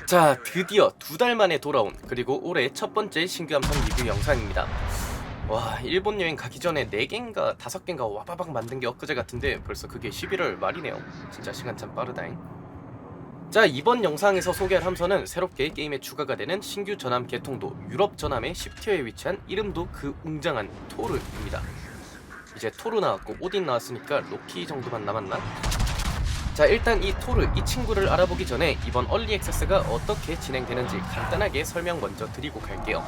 자, 드디어 2달 만에 돌아온 그리고 올해 첫 번째 신규 함성 리뷰 영상입니다. 와, 일본 여행 가기 전에 4개인가 5개인가 와바박 만든 게 엊그제 같은데 벌써 그게 11월 말이네요. 진짜 시간 참 빠르다잉. 자, 이번 영상에서 소개할 함선은 새롭게 게임에 추가가 되는 신규 전함 개통도 유럽 전함의 10티어에 위치한 이름도 그 웅장한 토르입니다. 이제 토르 나왔고 오딘 나왔으니까 로키 정도만 남았나? 자, 일단 이 토르, 이 친구를 알아보기 전에 이번 얼리 액세스가 어떻게 진행되는지 간단하게 설명 먼저 드리고 갈게요.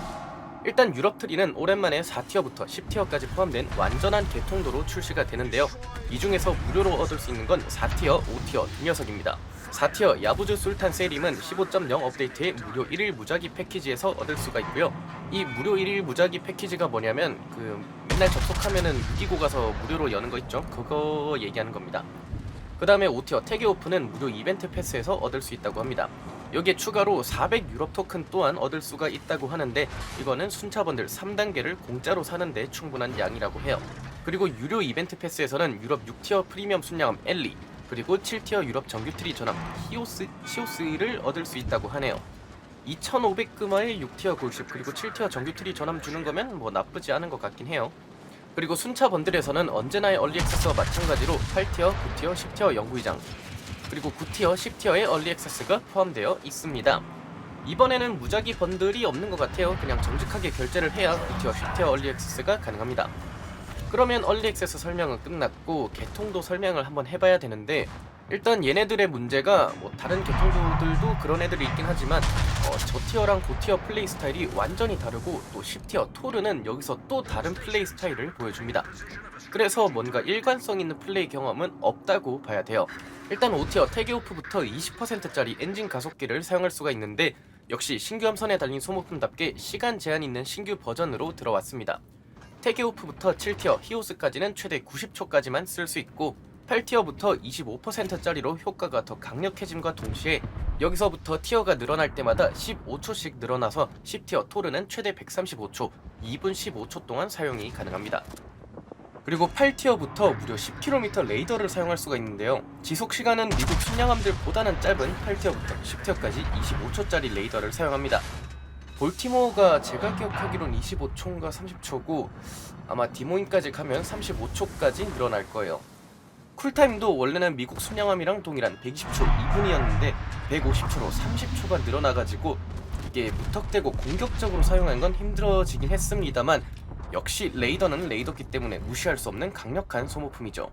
일단 유럽 트리는 오랜만에 4티어부터 10티어까지 포함된 완전한 개통도로 출시가 되는데요. 이 중에서 무료로 얻을 수 있는 건 4티어, 5티어 두 녀석입니다. 4티어 야부즈 술탄 세림은 15.0 업데이트의 무료 1일 무작위 패키지에서 얻을 수가 있고요. 이 무료 1일 무작위 패키지가 뭐냐면 맨날 접속하면은 무기고 가서 무료로 여는 거 있죠? 그거 얘기하는 겁니다. 그 다음에 5티어 태계오프는 무료 이벤트 패스에서 얻을 수 있다고 합니다. 여기에 추가로 400 유럽 토큰 또한 얻을 수가 있다고 하는데 이거는 순차번들 3단계를 공짜로 사는데 충분한 양이라고 해요. 그리고 유료 이벤트 패스에서는 유럽 6티어 프리미엄 순양함 엘리, 그리고 7티어 유럽 정규트리 전함 시오스를 얻을 수 있다고 하네요. 2500금화의 6티어 골십 그리고 7티어 정규트리 전함 주는 거면 뭐 나쁘지 않은 것 같긴 해요. 그리고 순차 번들에서는 언제나의 얼리 액세스와 마찬가지로 8티어, 9티어, 10티어 연구의장, 그리고 9티어, 10티어의 얼리 액세스가 포함되어 있습니다. 이번에는 무작위 번들이 없는 것 같아요. 그냥 정직하게 결제를 해야 9티어, 10티어 얼리 액세스가 가능합니다. 그러면 얼리 액세스 설명은 끝났고 개통도 설명을 한번 해봐야 되는데, 일단 얘네들의 문제가 다른 개통도들도 그런 애들이 있긴 하지만 저티어랑 고티어 플레이 스타일이 완전히 다르고, 또 10티어 토르는 여기서 또 다른 플레이 스타일을 보여줍니다. 그래서 뭔가 일관성 있는 플레이 경험은 없다고 봐야 돼요. 일단 5티어 태계오프부터 20%짜리 엔진 가속기를 사용할 수가 있는데, 역시 신규 함선에 달린 소모품답게 시간 제한 있는 신규 버전으로 들어왔습니다. 태계오프부터 7티어 히오스까지는 최대 90초까지만 쓸 수 있고, 8티어부터 25%짜리로 효과가 더 강력해짐과 동시에 여기서부터 티어가 늘어날 때마다 15초씩 늘어나서 10티어 토르는 최대 135초, 2분 15초 동안 사용이 가능합니다. 그리고 8티어부터 무려 10km 레이더를 사용할 수가 있는데요. 지속시간은 미국 순양함들보다는 짧은 8티어부터 10티어까지 25초짜리 레이더를 사용합니다. 볼티모어가 제가 기억하기론 25초인가 30초고 아마 디모인까지 가면 35초까지 늘어날 거예요. 쿨타임도 원래는 미국 순양함이랑 동일한 120초 2분이었는데 150초로 30초가 늘어나가지고 이게 무턱대고 공격적으로 사용하는 건 힘들어지긴 했습니다만, 역시 레이더는 레이더기 때문에 무시할 수 없는 강력한 소모품이죠.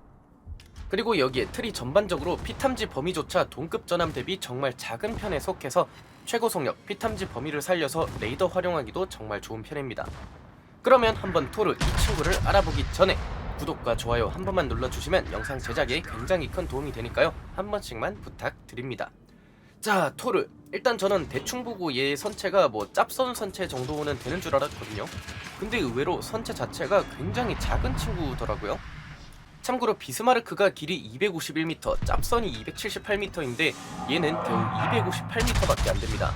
그리고 여기에 트리 전반적으로 피탐지 범위조차 동급 전함 대비 정말 작은 편에 속해서 최고 속력 피탐지 범위를 살려서 레이더 활용하기도 정말 좋은 편입니다. 그러면 한번 토르 이 친구를 알아보기 전에 구독과 좋아요 한 번만 눌러주시면 영상 제작에 굉장히 큰 도움이 되니까요. 한 번씩만 부탁드립니다. 자, 토르. 일단 저는 대충 보고 얘 선체가 짭선 선체 정도는 되는 줄 알았거든요. 근데 의외로 선체 자체가 굉장히 작은 친구더라고요. 참고로 비스마르크가 길이 251m, 짭선이 278m인데 얘는 겨우 258m밖에 안됩니다.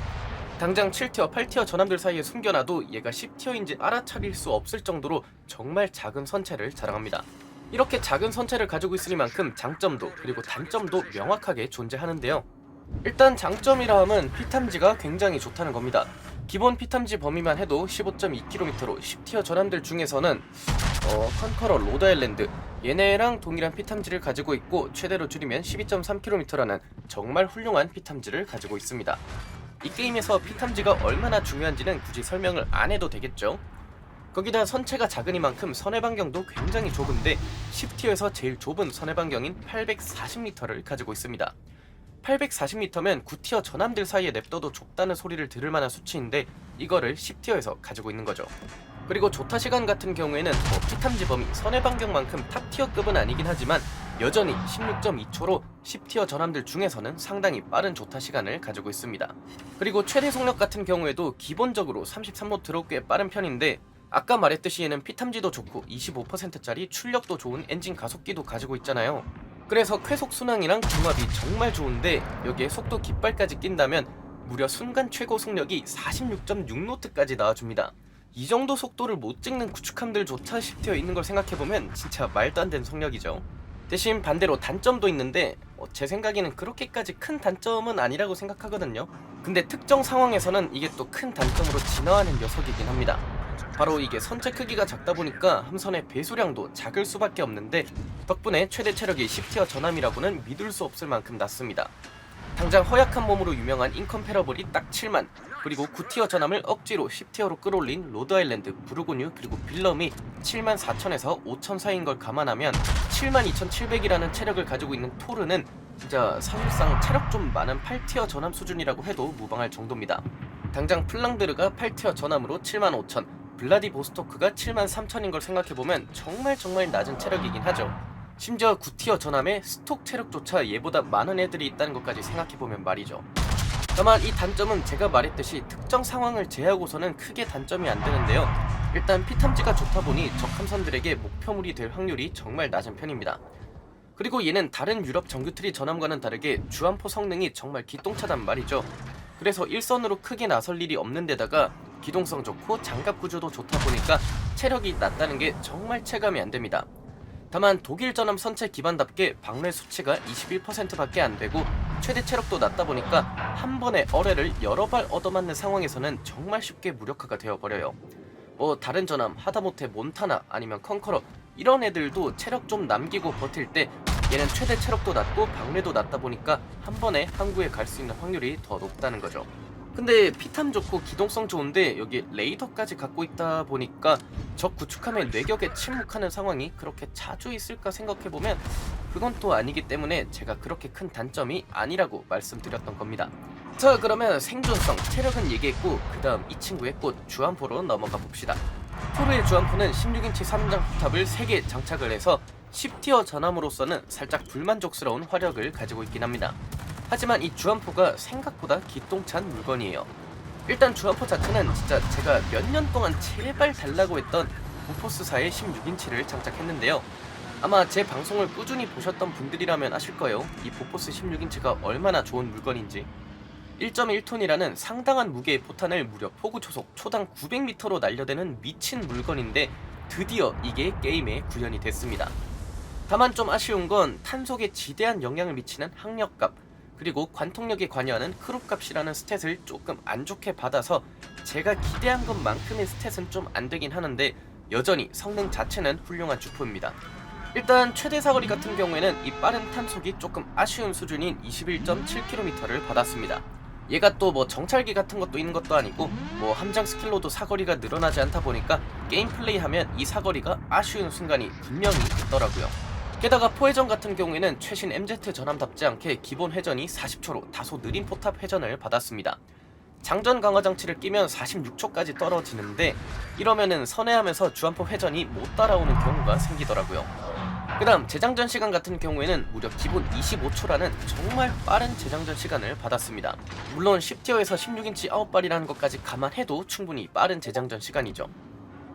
당장 7티어, 8티어 전함들 사이에 숨겨놔도 얘가 10티어인지 알아차릴 수 없을 정도로 정말 작은 선체를 자랑합니다. 이렇게 작은 선체를 가지고 있으니만큼 장점도 그리고 단점도 명확하게 존재하는데요. 일단 장점이라 함은 피탐지가 굉장히 좋다는 겁니다. 기본 피탐지 범위만 해도 15.2km로 10티어 전함들 중에서는 컨커러 로드아일랜드 얘네랑 동일한 피탐지를 가지고 있고, 최대로 줄이면 12.3km라는 정말 훌륭한 피탐지를 가지고 있습니다. 이 게임에서 피탐지가 얼마나 중요한지는 굳이 설명을 안 해도 되겠죠. 거기다 선체가 작으니만큼 선의 반경도 굉장히 좁은데 10티어에서 제일 좁은 선의 반경인 840m를 가지고 있습니다. 840m면 9티어 전함들 사이에 냅둬도 좁다는 소리를 들을 만한 수치인데 이거를 10티어에서 가지고 있는 거죠. 그리고 조타 시간 같은 경우에는 피탐지 범위 선의 반경만큼 탑티어급은 아니긴 하지만 여전히 16.2초로 10티어 전함들 중에서는 상당히 빠른 조타 시간을 가지고 있습니다. 그리고 최대 속력 같은 경우에도 기본적으로 33노트로 꽤 빠른 편인데, 아까 말했듯이 얘는 피탐지도 좋고 25%짜리 출력도 좋은 엔진 가속기도 가지고 있잖아요. 그래서 쾌속 순항이랑 중압이 정말 좋은데 여기에 속도 깃발까지 낀다면 무려 순간 최고 속력이 46.6노트까지 나와줍니다. 이 정도 속도를 못 찍는 구축함들조차 10티어에 있는 걸 생각해보면 진짜 말도 안 되는 속력이죠. 대신 반대로 단점도 있는데 제 생각에는 그렇게까지 큰 단점은 아니라고 생각하거든요. 근데 특정 상황에서는 이게 또 큰 단점으로 진화하는 녀석이긴 합니다. 바로 이게 선체 크기가 작다 보니까 함선의 배수량도 작을 수밖에 없는데 덕분에 최대 체력이 10티어 전함이라고는 믿을 수 없을 만큼 낮습니다. 당장 허약한 몸으로 유명한 인컴패러블이 딱 7만, 그리고 9티어 전함을 억지로 10티어로 끌어올린 로드아일랜드, 부르고뉴, 그리고 빌럼이 7만 4천에서 5천 사이인 걸 감안하면 7만 2,700이라는 체력을 가지고 있는 토르는 진짜 사실상 체력 좀 많은 8티어 전함 수준이라고 해도 무방할 정도입니다. 당장 플랑드르가 8티어 전함으로 7만 5천, 블라디보스토크가 7만 3천인 걸 생각해보면 정말 낮은 체력이긴 하죠. 심지어 9티어 전함에 스톡 체력조차 얘보다 많은 애들이 있다는 것까지 생각해보면 말이죠. 다만 이 단점은 제가 말했듯이 특정 상황을 제외하고서는 크게 단점이 안 되는데요. 일단 피탐지가 좋다 보니 적 함선들에게 목표물이 될 확률이 정말 낮은 편입니다. 그리고 얘는 다른 유럽 정규트리 전함과는 다르게 주함포 성능이 정말 기똥차단 말이죠. 그래서 일선으로 크게 나설 일이 없는 데다가 기동성 좋고 장갑 구조도 좋다 보니까 체력이 낮다는 게 정말 체감이 안 됩니다. 다만 독일 전함 선체 기반답게 방뢰 수치가 21%밖에 안 되고 최대 체력도 낮다 보니까 한 번에 어뢰를 여러 발 얻어맞는 상황에서는 정말 쉽게 무력화가 되어버려요. 다른 전함 하다못해 몬타나 아니면 컨커러 이런 애들도 체력 좀 남기고 버틸 때 얘는 최대 체력도 낮고 방뢰도 낮다 보니까 한 번에 항구에 갈 수 있는 확률이 더 높다는 거죠. 근데 피탐 좋고 기동성 좋은데 여기 레이더까지 갖고 있다 보니까 적 구축함의 뇌격에 침묵하는 상황이 그렇게 자주 있을까 생각해보면 그건 또 아니기 때문에 제가 그렇게 큰 단점이 아니라고 말씀드렸던 겁니다. 자, 그러면 생존성, 체력은 얘기했고 그 다음 이 친구의 꽃 주함포로 넘어가 봅시다. 토르의 주함포는 16인치 3장 포탑을 3개 장착을 해서 10티어 전함으로서는 살짝 불만족스러운 화력을 가지고 있긴 합니다. 하지만 이 주함포가 생각보다 기똥찬 물건이에요. 일단 주함포 자체는 진짜 제가 몇 년 동안 제발 달라고 했던 보포스사의 16인치를 장착했는데요. 아마 제 방송을 꾸준히 보셨던 분들이라면 아실 거예요. 이 보포스 16인치가 얼마나 좋은 물건인지. 1.1톤이라는 상당한 무게의 포탄을 무려 포구 초속 초당 900m로 날려대는 미친 물건인데 드디어 이게 게임에 구현이 됐습니다. 다만 좀 아쉬운 건 탄속에 지대한 영향을 미치는 항력값, 그리고 관통력에 관여하는 크롭값이라는 스탯을 조금 안 좋게 받아서 제가 기대한 것만큼의 스탯은 좀 안 되긴 하는데 여전히 성능 자체는 훌륭한 주포입니다. 일단 최대 사거리 같은 경우에는 이 빠른 탄속이 조금 아쉬운 수준인 21.7km를 받았습니다. 얘가 또 정찰기 같은 것도 있는 것도 아니고 함장 스킬로도 사거리가 늘어나지 않다 보니까 게임 플레이하면 이 사거리가 아쉬운 순간이 분명히 있더라고요. 게다가 포회전 같은 경우에는 최신 MZ 전함답지 않게 기본 회전이 40초로 다소 느린 포탑 회전을 받았습니다. 장전 강화 장치를 끼면 46초까지 떨어지는데 이러면은 선회하면서 주함포 회전이 못 따라오는 경우가 생기더라고요. 그 다음 재장전 시간 같은 경우에는 무려 기본 25초라는 정말 빠른 재장전 시간을 받았습니다. 물론 10티어에서 16인치 9발이라는 것까지 감안해도 충분히 빠른 재장전 시간이죠.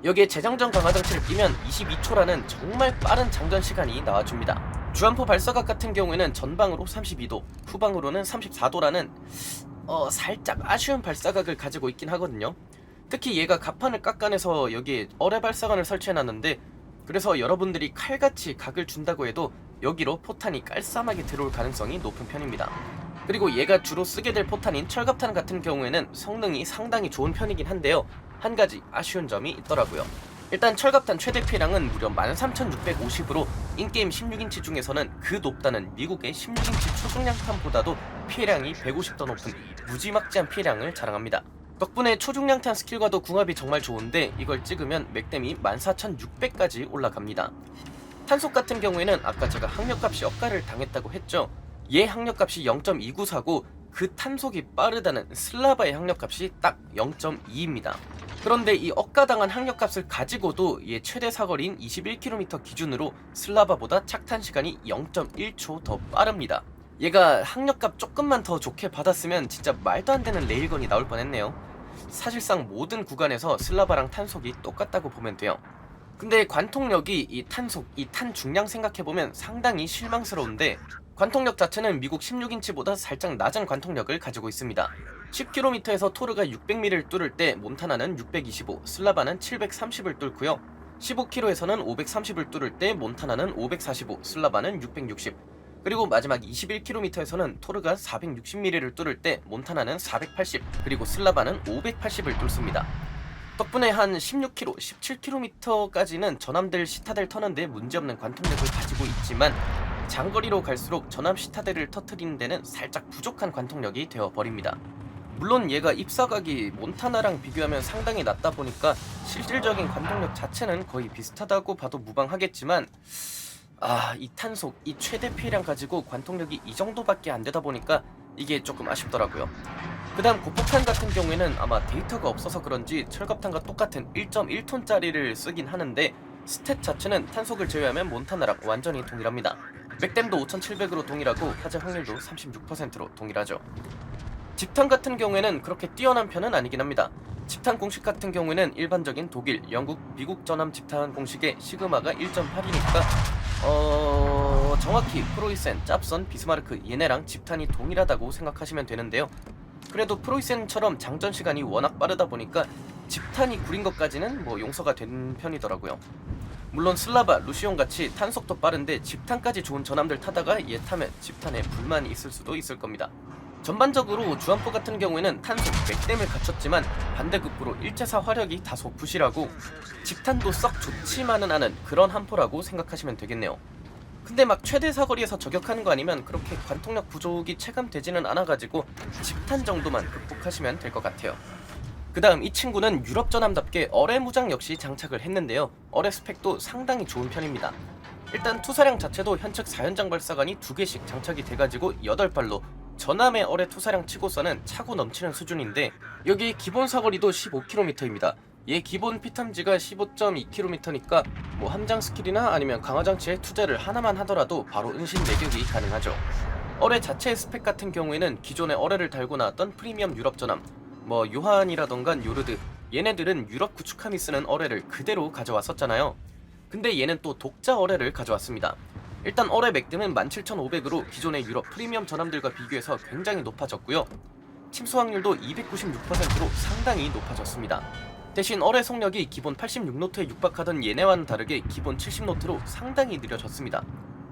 여기에 재장전 강화 장치를 끼면 22초라는 정말 빠른 장전 시간이 나와줍니다. 주함포 발사각 같은 경우에는 전방으로 32도, 후방으로는 34도라는 살짝 아쉬운 발사각을 가지고 있긴 하거든요. 특히 얘가 갑판을 깎아내서 여기에 어뢰 발사관을 설치해놨는데 그래서 여러분들이 칼같이 각을 준다고 해도 여기로 포탄이 깔쌈하게 들어올 가능성이 높은 편입니다. 그리고 얘가 주로 쓰게 될 포탄인 철갑탄 같은 경우에는 성능이 상당히 좋은 편이긴 한데요. 한 가지 아쉬운 점이 있더라고요. 일단 철갑탄 최대 피해량은 무려 13,650으로 인게임 16인치 중에서는 그 높다는 미국의 16인치 초중량탄보다도 피해량이 150더 높은 무지막지한 피해량을 자랑합니다. 덕분에 초중량탄 스킬과도 궁합이 정말 좋은데 이걸 찍으면 맥댐이 14,600까지 올라갑니다. 탄속 같은 경우에는 아까 제가 항력값이 억가를 당했다고 했죠. 얘 항력값이 0.294고 그 탄속이 빠르다는 슬라바의 항력값이 딱 0.2입니다. 그런데 이 억가당한 항력값을 가지고도 얘 최대 사거리인 21km 기준으로 슬라바보다 착탄 시간이 0.1초 더 빠릅니다. 얘가 항력값 조금만 더 좋게 받았으면 진짜 말도 안 되는 레일건이 나올 뻔했네요. 사실상 모든 구간에서 슬라바랑 탄속이 똑같다고 보면 돼요. 근데 관통력이 이 탄속, 이 탄 중량 생각해보면 상당히 실망스러운데 관통력 자체는 미국 16인치보다 살짝 낮은 관통력을 가지고 있습니다. 10km에서 토르가 600mm를 뚫을 때 몬타나는 625, 슬라바는 730을 뚫고요. 15km에서는 530을 뚫을 때 몬타나는 545, 슬라바는 660. 그리고 마지막 21km에서는 토르가 460mm를 뚫을 때 몬타나는 480, 그리고 슬라바는 580을 뚫습니다. 덕분에 한 16km, 17km까지는 전함들 시타델 터는데 문제없는 관통력을 가지고 있지만 장거리로 갈수록 전함 시타델을 터트리는 데는 살짝 부족한 관통력이 되어버립니다. 물론 얘가 입사각이 몬타나랑 비교하면 상당히 낮다 보니까 실질적인 관통력 자체는 거의 비슷하다고 봐도 무방하겠지만 이 탄속, 이 최대 피해량 가지고 관통력이 이 정도밖에 안 되다 보니까 이게 조금 아쉽더라고요. 그 다음 고폭탄 같은 경우에는 아마 데이터가 없어서 그런지 철갑탄과 똑같은 1.1톤짜리를 쓰긴 하는데 스탯 자체는 탄속을 제외하면 몬타나랑 완전히 동일합니다. 맥댐도 5700으로 동일하고 화재 확률도 36%로 동일하죠. 집탄 같은 경우에는 그렇게 뛰어난 편은 아니긴 합니다. 집탄 공식 같은 경우에는 일반적인 독일, 영국, 미국 전함 집탄 공식의 시그마가 1.8이니까 정확히 프로이센, 짭선, 비스마르크 얘네랑 집탄이 동일하다고 생각하시면 되는데요. 그래도 프로이센처럼 장전 시간이 워낙 빠르다 보니까 집탄이 구린 것까지는 용서가 된 편이더라고요. 물론 슬라바, 루시온 같이 탄속도 빠른데 집탄까지 좋은 전함들 타다가 얘 타면 집탄에 불만이 있을 수도 있을 겁니다. 전반적으로 주한포 같은 경우에는 탄속, 맥댐을 갖췄지만 반대급부로 일제사 화력이 다소 부실하고 집탄도 썩 좋지만은 않은 그런 함포라고 생각하시면 되겠네요. 근데 막 최대 사거리에서 저격하는 거 아니면 그렇게 관통력 부족이 체감되지는 않아가지고 집탄 정도만 극복하시면 될 것 같아요. 그 다음 이 친구는 유럽 전함답게 어뢰 무장 역시 장착을 했는데요. 어뢰 스펙도 상당히 좋은 편입니다. 일단 투사량 자체도 현측 4연장 발사관이 2개씩 장착이 돼가지고 8발로 전함의 어뢰 투사량 치고서는 차고 넘치는 수준인데 여기 기본 사거리도 15km입니다. 얘 기본 피탐지가 15.2km니까 함장 스킬이나 아니면 강화장치에 투자를 하나만 하더라도 바로 은신 매격이 가능하죠. 어뢰 자체의 스펙 같은 경우에는 기존에 어뢰를 달고 나왔던 프리미엄 유럽 전함 요한이라던가 요르드 얘네들은 유럽 구축함이 쓰는 어뢰를 그대로 가져왔었잖아요. 근데 얘는 또 독자 어뢰를 가져왔습니다. 일단 어뢰 맥댐은 17,500으로 기존의 유럽 프리미엄 전함들과 비교해서 굉장히 높아졌고요. 침수 확률도 296%로 상당히 높아졌습니다. 대신 어뢰 속력이 기본 86노트에 육박하던 얘네와는 다르게 기본 70노트로 상당히 느려졌습니다.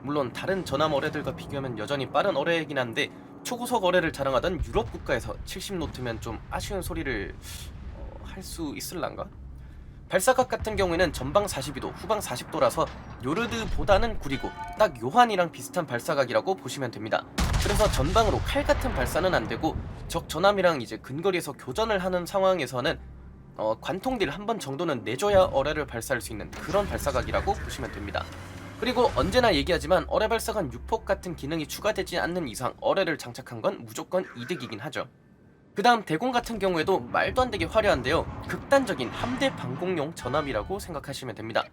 물론 다른 전함 어뢰들과 비교하면 여전히 빠른 어뢰이긴 한데 초고속 어뢰를 자랑하던 유럽 국가에서 70노트면 좀 아쉬운 소리를 할 수 있을란가? 발사각 같은 경우에는 전방 42도, 후방 40도라서 요르드보다는 구리고 딱 요한이랑 비슷한 발사각이라고 보시면 됩니다. 그래서 전방으로 칼 같은 발사는 안 되고 적 전함이랑 이제 근거리에서 교전을 하는 상황에서는 관통딜 한 번 정도는 내줘야 어뢰를 발사할 수 있는 그런 발사각이라고 보시면 됩니다. 그리고 언제나 얘기하지만 어뢰 발사관 유폭 같은 기능이 추가되지 않는 이상 어뢰를 장착한 건 무조건 이득이긴 하죠. 그 다음 대공 같은 경우에도 말도 안 되게 화려한데요. 극단적인 함대 방공용 전함이라고 생각하시면 됩니다.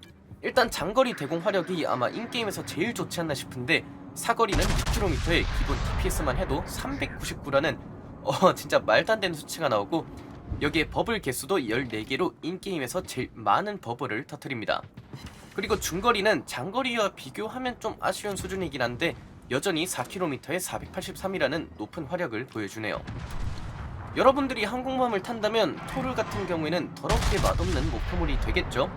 일단 장거리 대공 화력이 아마 인게임에서 제일 좋지 않나 싶은데 사거리는 6km에 기본 DPS만 해도 399라는 진짜 말도 안 되는 수치가 나오고 여기에 버블 개수도 14개로 인게임에서 제일 많은 버블을 터뜨립니다. 그리고 중거리는 장거리와 비교하면 좀 아쉬운 수준이긴 한데 여전히 4km에 483이라는 높은 화력을 보여주네요. 여러분들이 항공모함을 탄다면 토르 같은 경우에는 더럽게 맛없는 목표물이 되겠죠?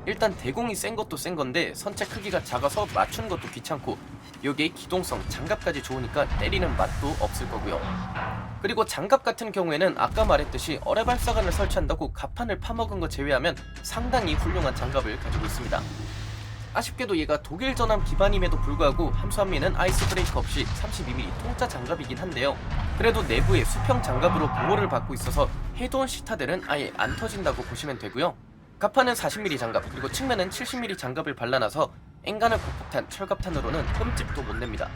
일단 대공이 센 것도 센 건데 선체 크기가 작아서 맞추는 것도 귀찮고 여기에 기동성, 장갑까지 좋으니까 때리는 맛도 없을 거고요. 그리고 장갑 같은 경우에는 아까 말했듯이 어뢰 발사관을 설치한다고 갑판을 파먹은 거 제외하면 상당히 훌륭한 장갑을 가지고 있습니다. 아쉽게도 얘가 독일 전함 기반임에도 불구하고 함수함리는 아이스 브레이크 없이 32mm 통짜 장갑이긴 한데요. 그래도 내부에 수평 장갑으로 보호를 받고 있어서 헤드온 시타델은 아예 안 터진다고 보시면 되고요. 갑판은 40mm 장갑 그리고 측면은 70mm 장갑을 발라놔서 엔간을 고폭탄, 철갑탄으로는 흠집도 못 냅니다.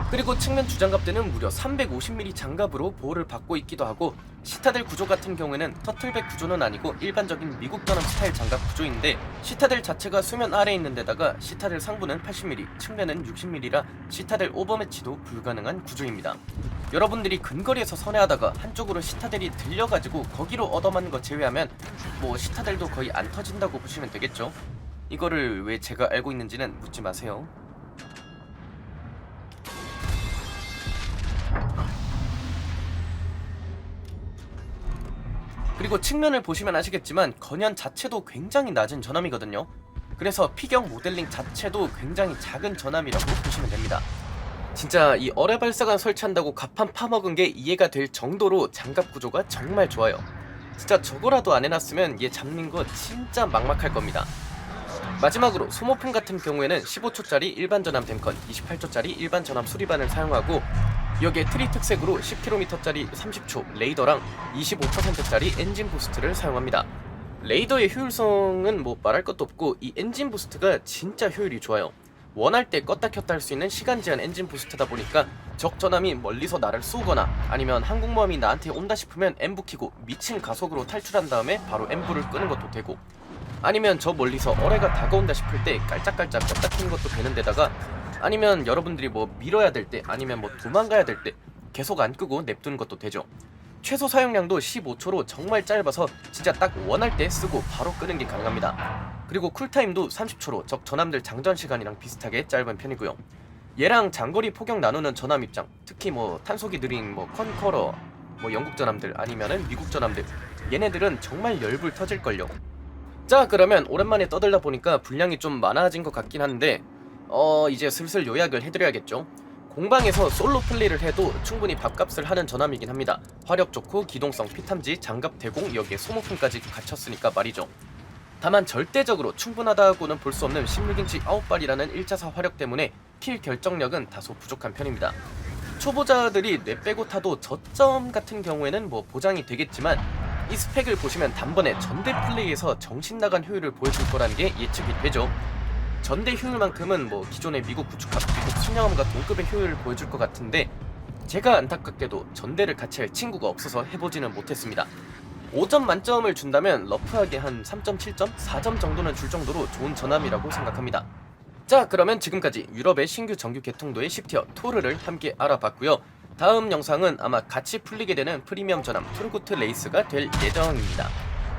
그리고 측면 주장갑대는 무려 350mm 장갑으로 보호를 받고 있기도 하고 시타델 구조 같은 경우에는 터틀백 구조는 아니고 일반적인 미국 전함 스타일 장갑 구조인데 시타델 자체가 수면 아래에 있는 데다가 시타델 상부는 80mm, 측면은 60mm라 시타델 오버매치도 불가능한 구조입니다. 여러분들이 근거리에서 선회하다가 한쪽으로 시타델이 들려가지고 거기로 얻어맞는 거 제외하면 시타델도 거의 안 터진다고 보시면 되겠죠. 이거를 왜 제가 알고 있는지는 묻지 마세요. 그리고 측면을 보시면 아시겠지만 건연 자체도 굉장히 낮은 전함이거든요. 그래서 피경 모델링 자체도 굉장히 작은 전함이라고 보시면 됩니다. 진짜 이 어뢰 발사관 설치한다고 갑판 파먹은 게 이해가 될 정도로 장갑 구조가 정말 좋아요. 진짜 저거라도 안 해놨으면 얘 잡는 거 진짜 막막할 겁니다. 마지막으로 소모품 같은 경우에는 15초짜리 일반 전함 댐컨, 28초짜리 일반 전함 수리반을 사용하고 여기에 트리 특색으로 10km짜리 30초 레이더랑 25%짜리 엔진 부스트를 사용합니다. 레이더의 효율성은 뭐 말할 것도 없고 이 엔진 부스트가 진짜 효율이 좋아요. 원할 때 껐다 켰다 할 수 있는 시간 제한 엔진 부스트다 보니까 적 전함이 멀리서 나를 쏘거나 아니면 항공모함이 나한테 온다 싶으면 엠부 키고 미친 가속으로 탈출한 다음에 바로 엠부를 끄는 것도 되고, 아니면 저 멀리서 어뢰가 다가온다 싶을 때 깔짝깔짝 껐다 켜는 것도 되는 데다가, 아니면 여러분들이 뭐 밀어야 될 때 아니면 뭐 도망가야 될 때 계속 안 끄고 냅두는 것도 되죠. 최소 사용량도 15초로 정말 짧아서 진짜 딱 원할 때 쓰고 바로 끄는 게 가능합니다. 그리고 쿨타임도 30초로 적 전함들 장전 시간이랑 비슷하게 짧은 편이고요. 얘랑 장거리 포격 나누는 전함 입장, 특히 뭐 탄속이 느린 뭐 컨커러, 뭐 영국 전함들 아니면은 미국 전함들, 얘네들은 정말 열불 터질걸요. 자, 그러면 오랜만에 떠들다 보니까 분량이 좀 많아진 것 같긴 한데 이제 슬슬 요약을 해드려야겠죠. 공방에서 솔로 플레이를 해도 충분히 밥값을 하는 전함이긴 합니다. 화력 좋고 기동성, 피탐지, 장갑 대공, 여기에 소모품까지 갖췄으니까 말이죠. 다만 절대적으로 충분하다고는 볼 수 없는 16인치 9발이라는 1자사 화력 때문에 킬 결정력은 다소 부족한 편입니다. 초보자들이 뇌 빼고 타도 저점 같은 경우에는 뭐 보장이 되겠지만 이 스펙을 보시면 단번에 전대 플레이에서 정신나간 효율을 보여줄 거라는 게 예측이 되죠. 전대 효율만큼은 뭐 기존의 미국 구축함, 미국 순양함과 동급의 효율을 보여줄 것 같은데 제가 안타깝게도 전대를 같이 할 친구가 없어서 해보지는 못했습니다. 5점 만점을 준다면 러프하게 한 3.7점, 4점 정도는 줄 정도로 좋은 전함이라고 생각합니다. 자, 그러면 지금까지 유럽의 신규 정규 개통도의 10티어 토르를 함께 알아봤고요. 다음 영상은 아마 같이 풀리게 되는 프리미엄 전함 투르구트 레이스가 될 예정입니다.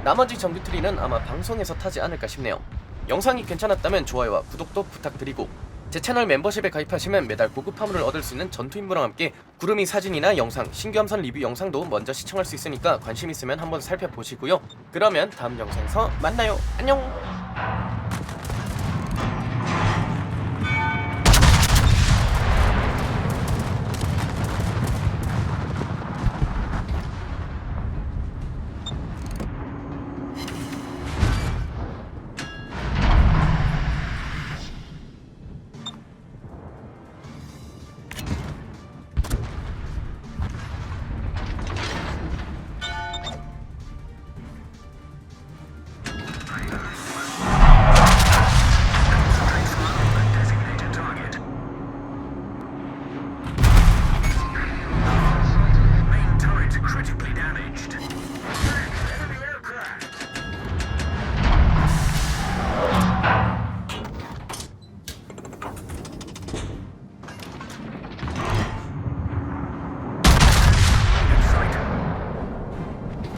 나머지 정규 트리는 아마 방송에서 타지 않을까 싶네요. 영상이 괜찮았다면 좋아요와 구독도 부탁드리고, 제 채널 멤버십에 가입하시면 매달 고급 화물을 얻을 수 있는 전투인물과 함께 구름이 사진이나 영상, 신규 함선 리뷰 영상도 먼저 시청할 수 있으니까 관심 있으면 한번 살펴보시고요. 그러면 다음 영상에서 만나요. 안녕!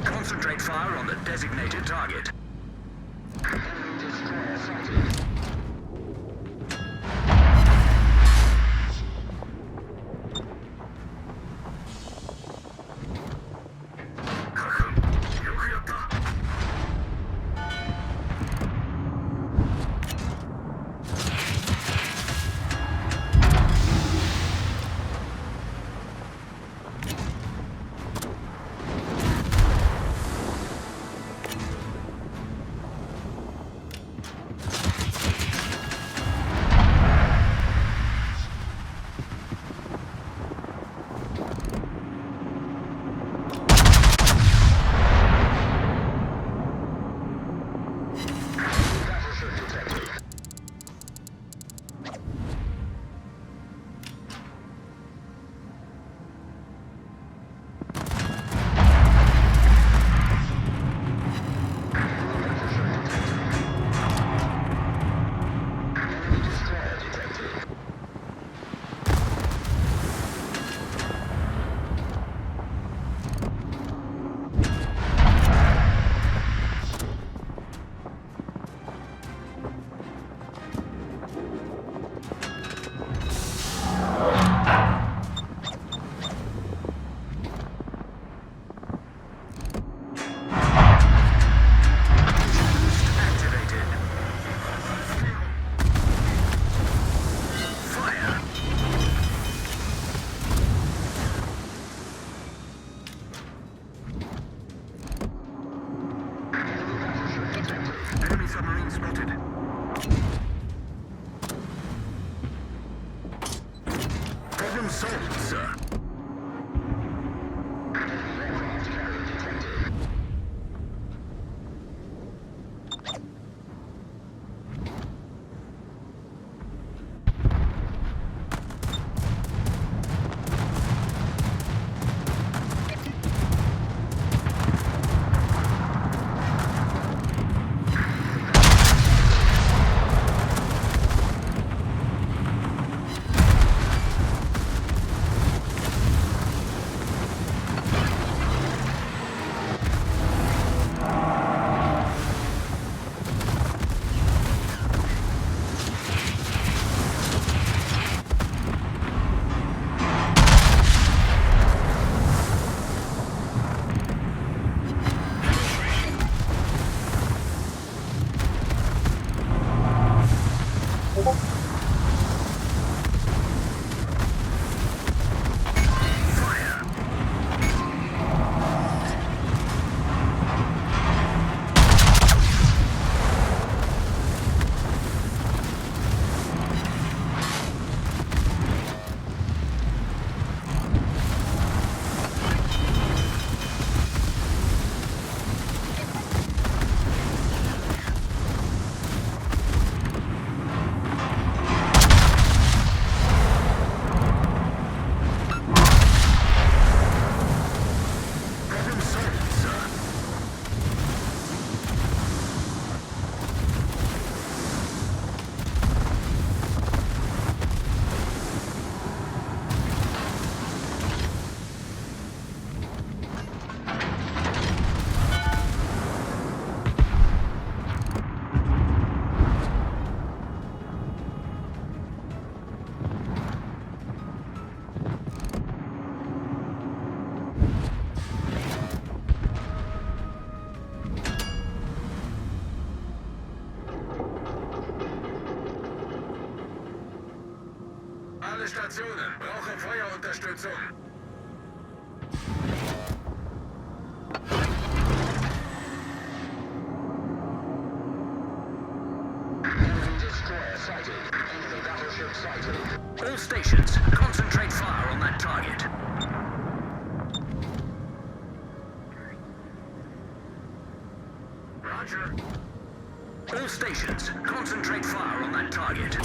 Concentrate fire on the designated target. spotted. Problem solved, sir. Problem solved, sir. Alle Stationen, brauche Feuerunterstützung. All stations, concentrate fire on that target. Roger. All stations, concentrate fire on that target.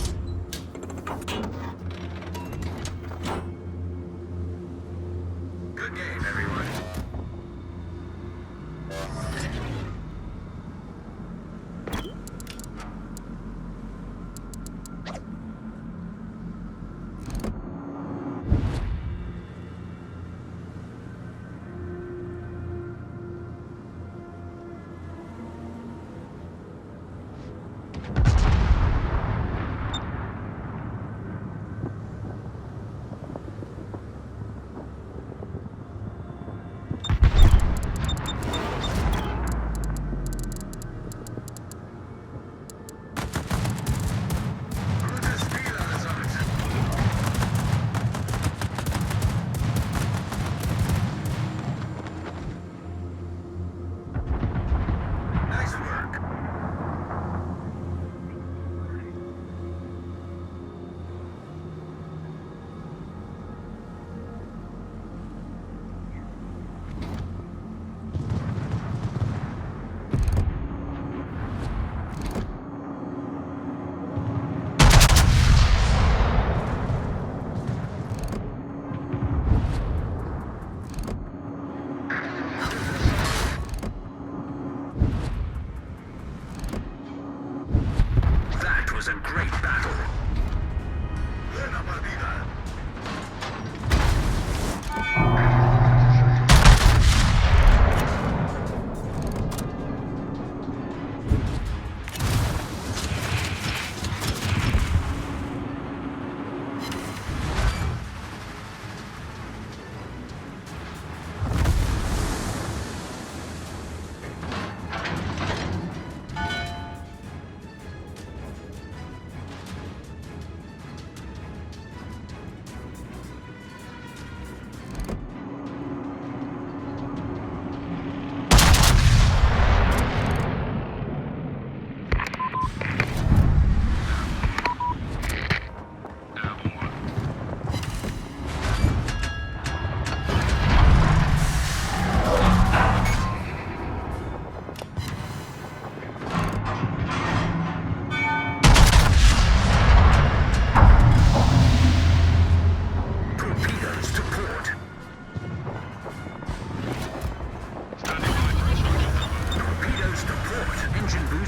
Good game, everyone.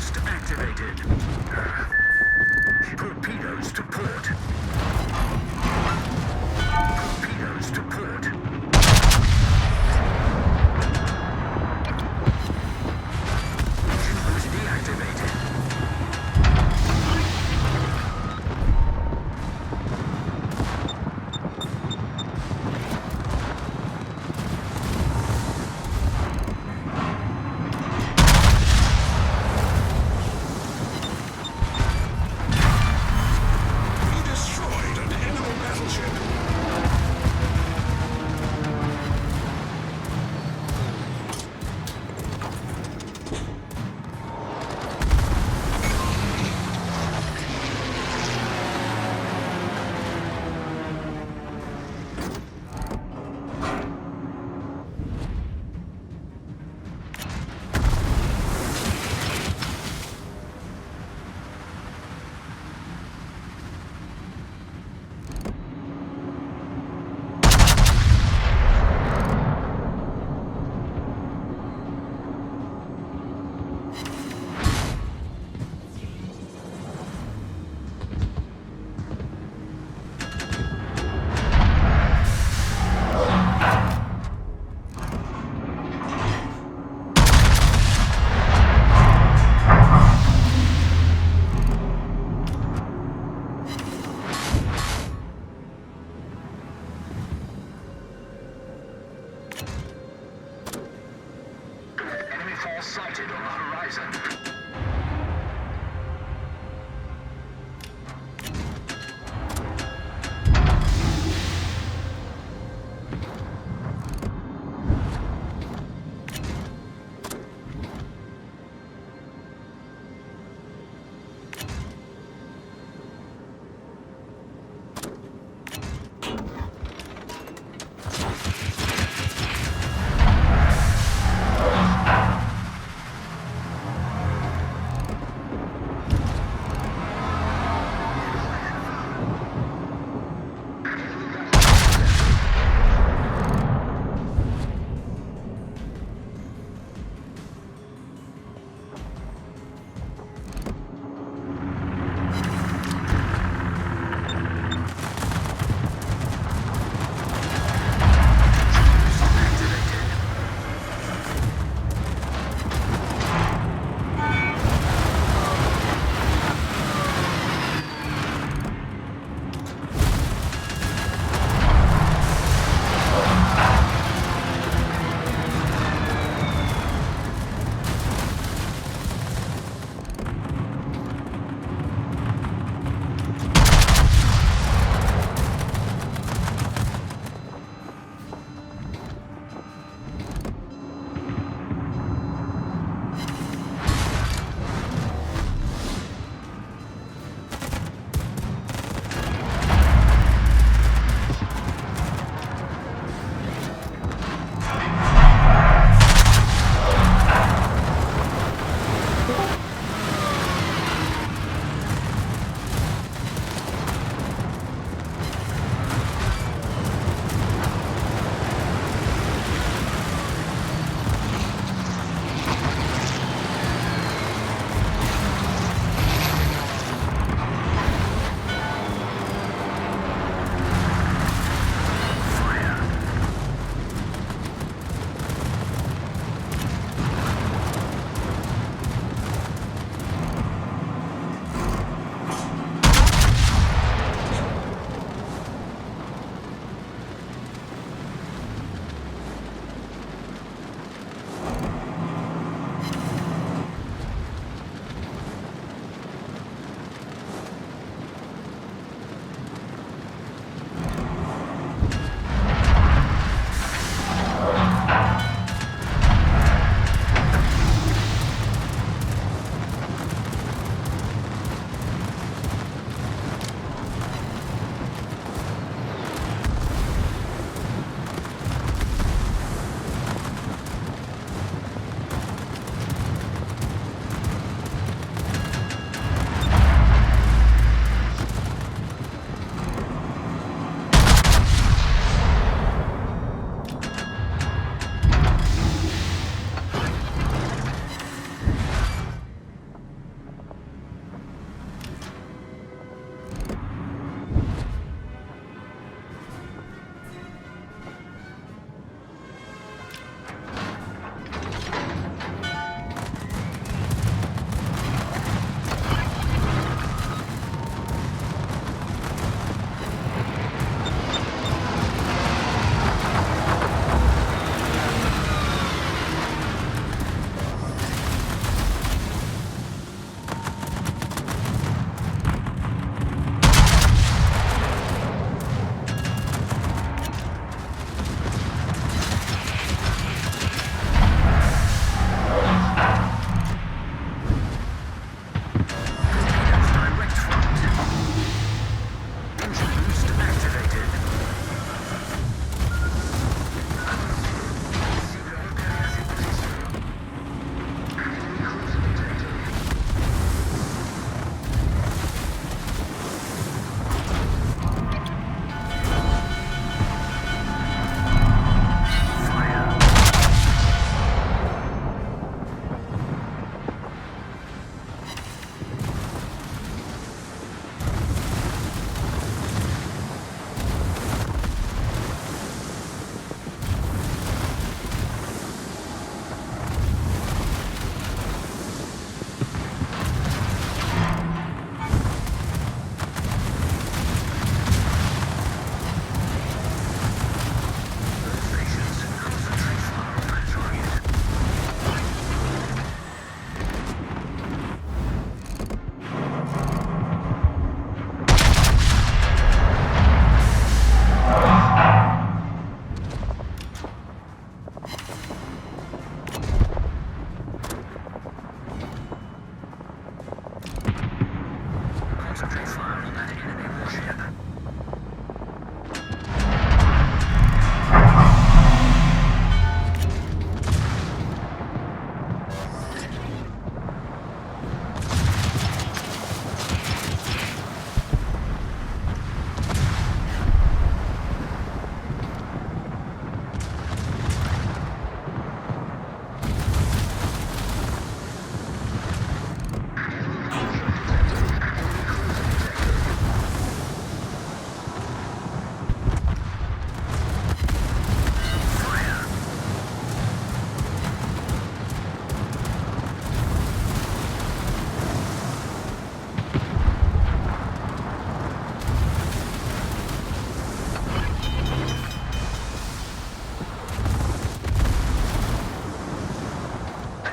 boost activated. Torpedoes to port. Torpedoes to port. Engine boost deactivated. You destroyed an enemy battleship. Enemy force sighted on the horizon.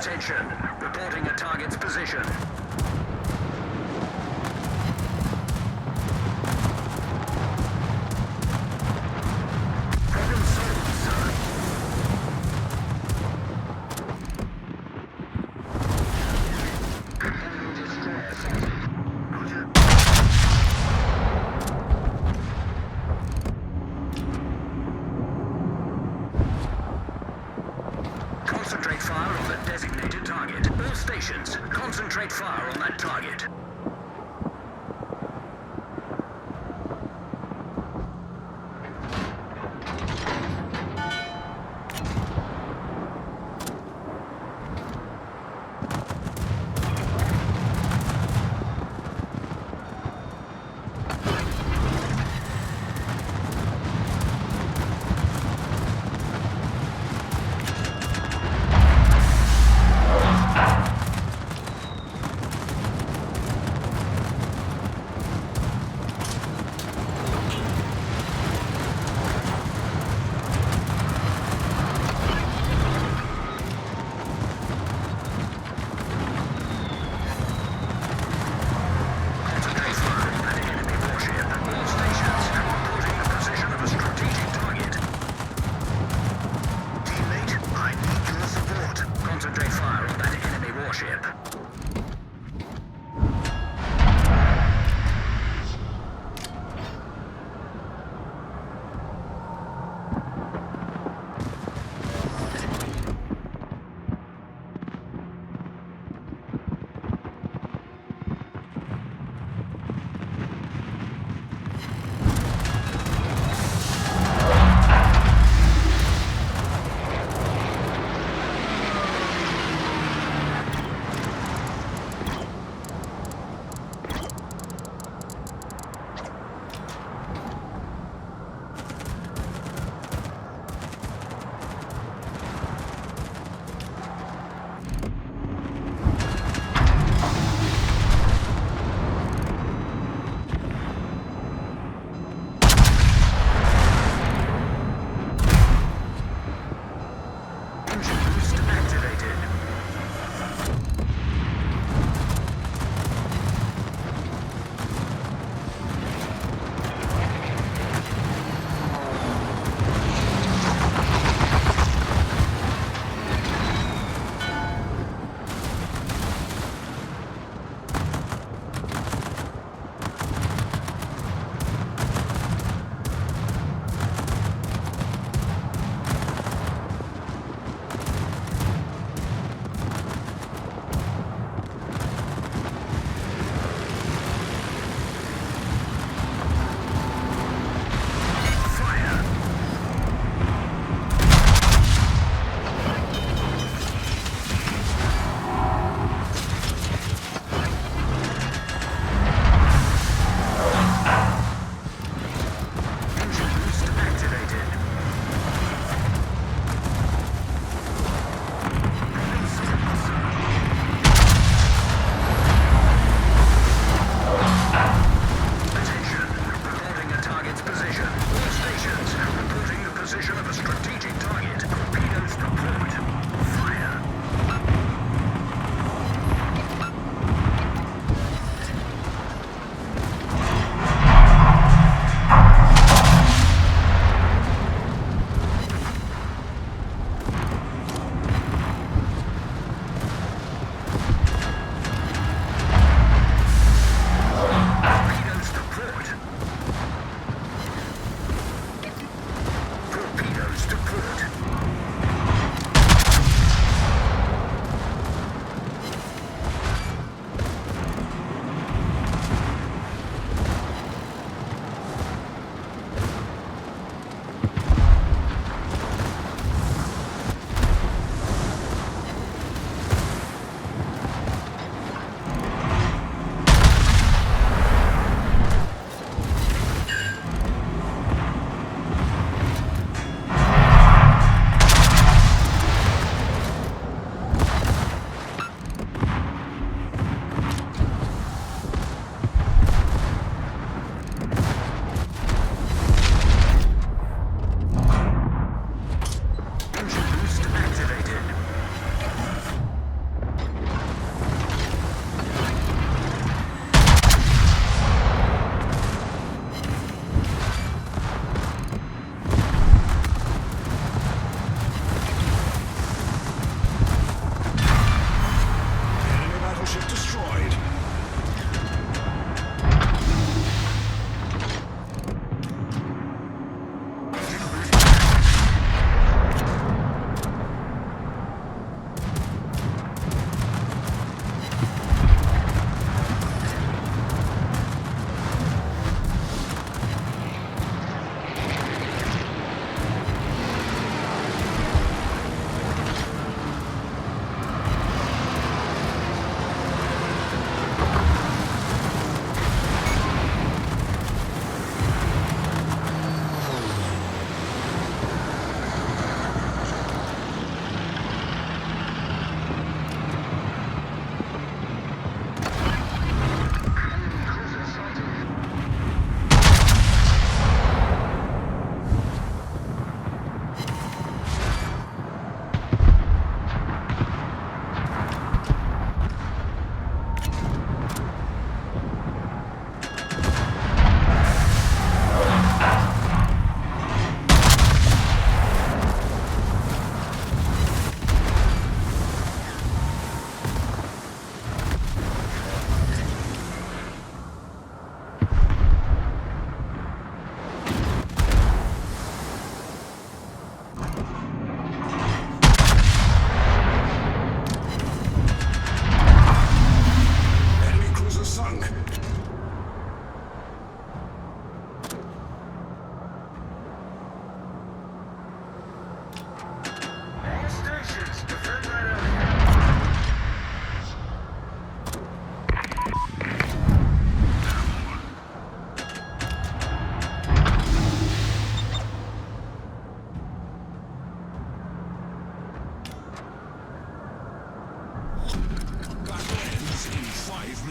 Attention. Reporting a target's position. Problem solved, sir. Concentrate fire on the designated target. All stations, concentrate fire on that target.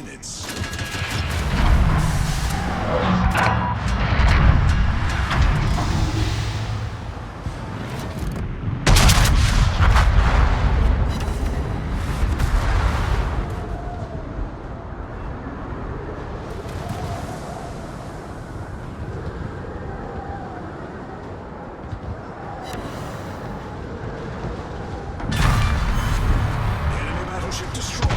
minutes. Enemy battleship destroyed.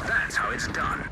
That's how it's done.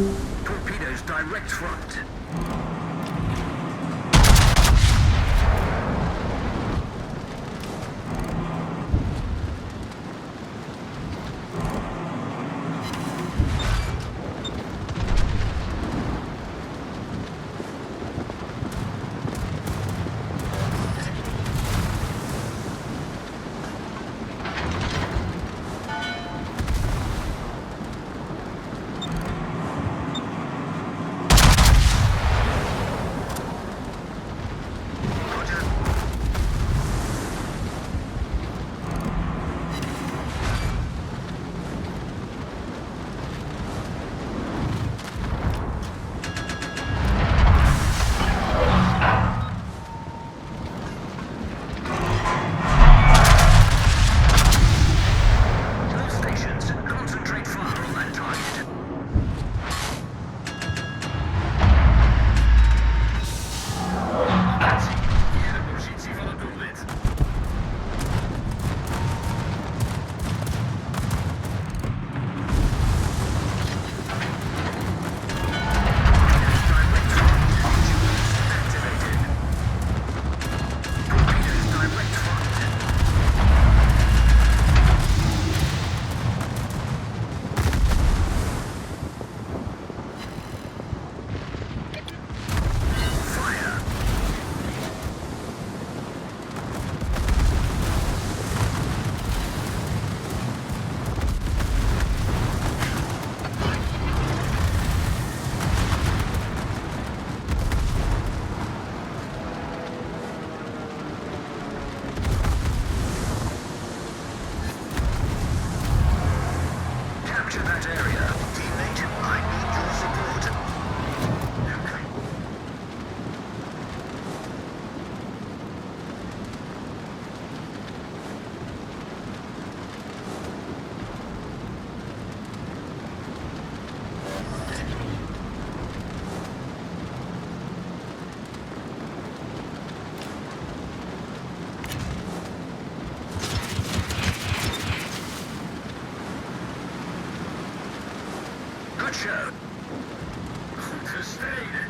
Torpedoes direct front. Good show. Sustained.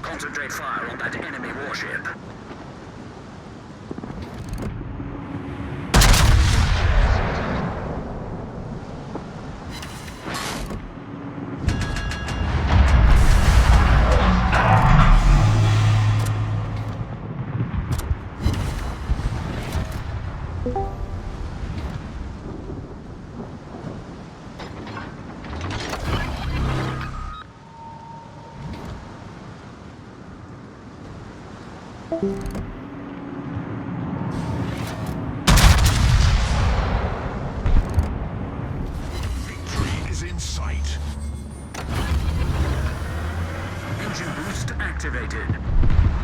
Concentrate fire on that enemy warship. Victory is in sight. Engine boost activated.